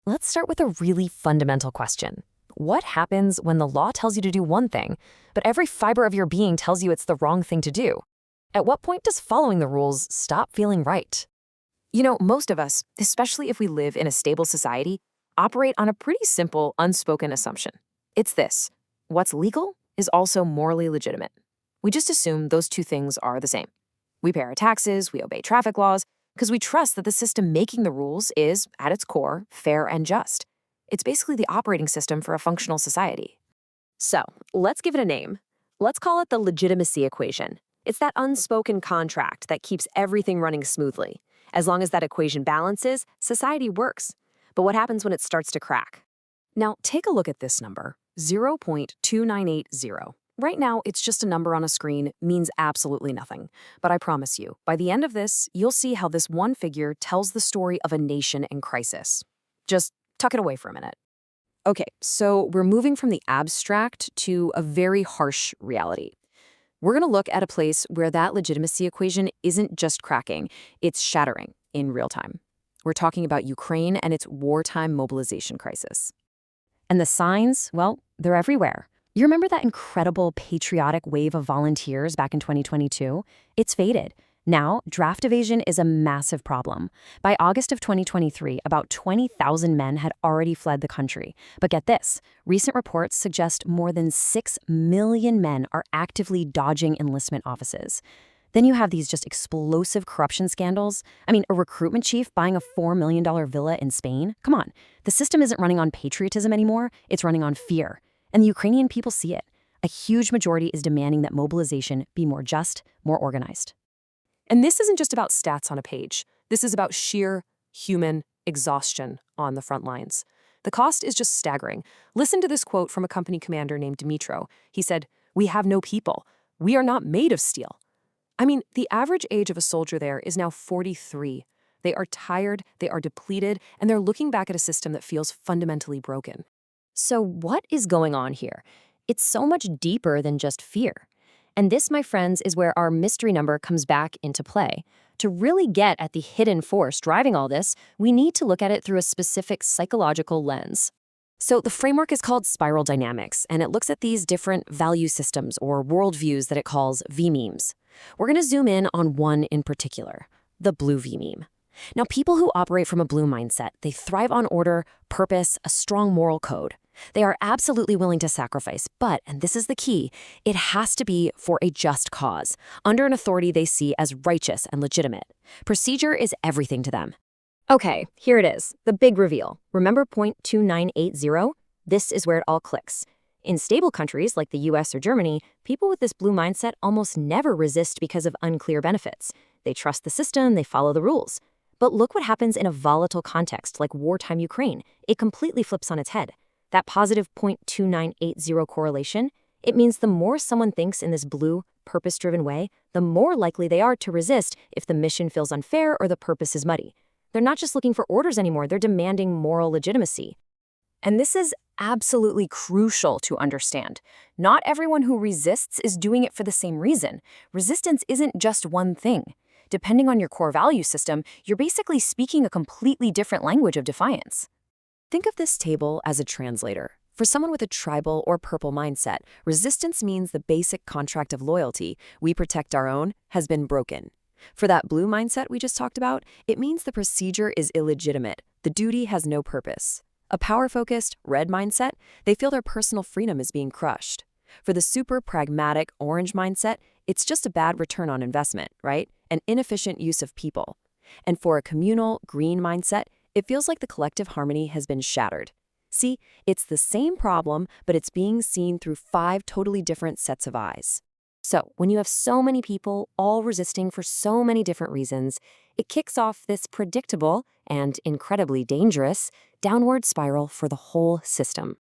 Let's start with a really fundamental question. What happens when the law tells you to do one thing, but every fiber of your being tells you it's the wrong thing to do? At what point does following the rules stop feeling right? Most of us, especially if we live in a stable society, operate on a pretty simple, unspoken assumption. It's this: what's legal is also morally legitimate. We just assume those two things are the same. We pay our taxes, we obey traffic laws, because we trust that the system making the rules is, at its core, fair and just. It's basically the operating system for a functional society. So, let's give it a name. Let's call it the legitimacy equation. It's that unspoken contract that keeps everything running smoothly. As long as that equation balances, society works. But what happens when it starts to crack? Now, take a look at this number, 0.2980. Right now, it's just a number on a screen, means absolutely nothing. But I promise you, by the end of this, you'll see how this one figure tells the story of a nation in crisis. Just tuck it away for a minute. Okay, so we're moving from the abstract to a very harsh reality. We're going to look at a place where that legitimacy equation isn't just cracking, it's shattering in real time. We're talking about Ukraine and its wartime mobilization crisis. And the signs, well, they're everywhere. You remember that incredible patriotic wave of volunteers back in 2022? It's faded. Now, draft evasion is a massive problem. By August of 2023, about 20,000 men had already fled the country. But get this, recent reports suggest more than 6 million men are actively dodging enlistment offices. Then you have these just explosive corruption scandals. I mean, a recruitment chief buying a $4 million villa in Spain? Come on, the system isn't running on patriotism anymore, it's running on fear. And the Ukrainian people see it. A huge majority is demanding that mobilization be more just, more organized. And this isn't just about stats on a page. This is about sheer human exhaustion on the front lines. The cost is just staggering. Listen to this quote from a company commander named Dmitro. He said, "We have no people. We are not made of steel." I mean, the average age of a soldier there is now 43. They are tired, they are depleted, and they're looking back at a system that feels fundamentally broken. So what is going on here? It's so much deeper than just fear. And this, my friends, is where our mystery number comes back into play. To really get at the hidden force driving all this, we need to look at it through a specific psychological lens. So the framework is called spiral dynamics, and it looks at these different value systems or worldviews that it calls vMEMEs. We're going to zoom in on one in particular, the blue vMEME. Now, people who operate from a blue mindset, they thrive on order, purpose, a strong moral code. They are absolutely willing to sacrifice, but, and this is the key, it has to be for a just cause, under an authority they see as righteous and legitimate. Procedure is everything to them. Okay, here it is, the big reveal. Remember 0.2980? This is where it all clicks. In stable countries like the US or Germany, people with this blue mindset almost never resist because of unclear benefits. They trust the system, they follow the rules. But look what happens in a volatile context like wartime Ukraine. It completely flips on its head. That positive 0.2980 correlation, it means the more someone thinks in this blue, purpose-driven way, the more likely they are to resist if the mission feels unfair or the purpose is muddy. They're not just looking for orders anymore, they're demanding moral legitimacy. And this is absolutely crucial to understand. Not everyone who resists is doing it for the same reason. Resistance isn't just one thing. Depending on your core value system, you're basically speaking a completely different language of defiance. Think of this table as a translator. For someone with a tribal or purple mindset, resistance means the basic contract of loyalty, we protect our own, has been broken. For that blue mindset we just talked about, it means the procedure is illegitimate, the duty has no purpose. A power-focused, red mindset, they feel their personal freedom is being crushed. For the super pragmatic orange mindset, it's just a bad return on investment, right? An inefficient use of people. And for a communal, green mindset, it feels like the collective harmony has been shattered. See, it's the same problem, but it's being seen through 5 totally different sets of eyes. So, when you have so many people all resisting for so many different reasons, it kicks off this predictable and incredibly dangerous downward spiral for the whole system.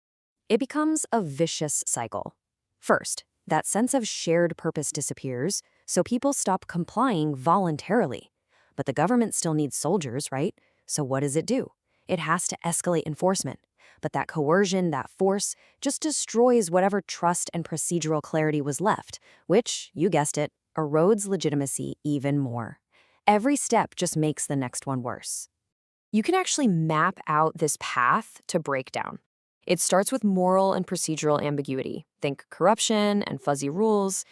It becomes a vicious cycle. First, that sense of shared purpose disappears, so people stop complying voluntarily. But the government still needs soldiers, right? So what does it do? It has to escalate enforcement. But that coercion, that force, just destroys whatever trust and procedural clarity was left, which, you guessed it, erodes legitimacy even more. Every step just makes the next one worse. You can actually map out this path to breakdown. It starts with moral and procedural ambiguity. Think corruption and fuzzy rules.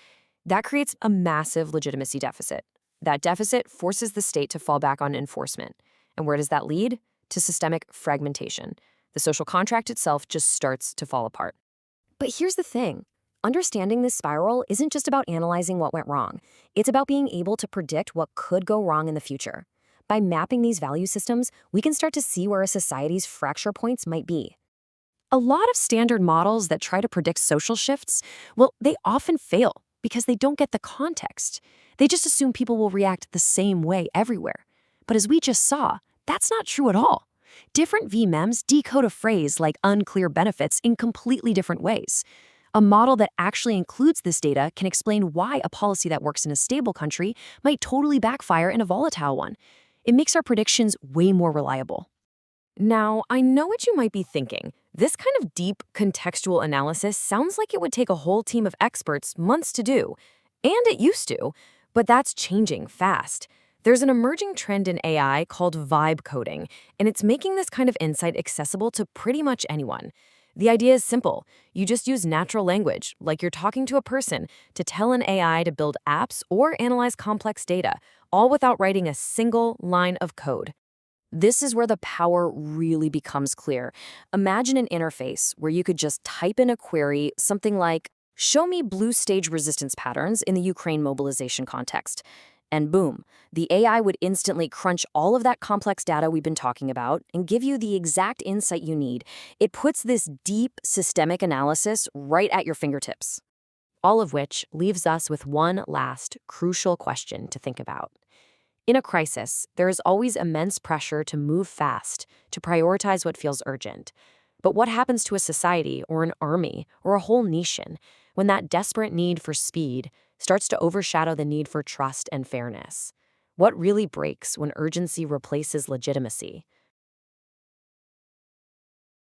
That creates a massive legitimacy deficit. That deficit forces the state to fall back on enforcement. And where does that lead? To systemic fragmentation. The social contract itself just starts to fall apart. But here's the thing. Understanding this spiral isn't just about analyzing what went wrong. It's about being able to predict what could go wrong in the future. By mapping these value systems, we can start to see where a society's fracture points might be. A lot of standard models that try to predict social shifts, well, they often fail because they don't get the context. They just assume people will react the same way everywhere. But as we just saw, that's not true at all. Different vMEMEs decode a phrase like unclear benefits in completely different ways. A model that actually includes this data can explain why a policy that works in a stable country might totally backfire in a volatile one. It makes our predictions way more reliable. Now, I know what you might be thinking. This kind of deep contextual analysis sounds like it would take a whole team of experts months to do. And it used to, but that's changing fast. There's an emerging trend in AI called vibe coding, and it's making this kind of insight accessible to pretty much anyone. The idea is simple. You just use natural language, like you're talking to a person, to tell an AI to build apps or analyze complex data, all without writing a single line of code. This is where the power really becomes clear. Imagine an interface where you could just type in a query, something like, "Show me blue stage resistance patterns in the Ukraine mobilization context." And boom, the AI would instantly crunch all of that complex data we've been talking about and give you the exact insight you need. It puts this deep systemic analysis right at your fingertips. All of which leaves us with one last crucial question to think about. In a crisis, there is always immense pressure to move fast, to prioritize what feels urgent. But what happens to a society or an army or a whole nation when that desperate need for speed starts to overshadow the need for trust and fairness? What really breaks when urgency replaces legitimacy?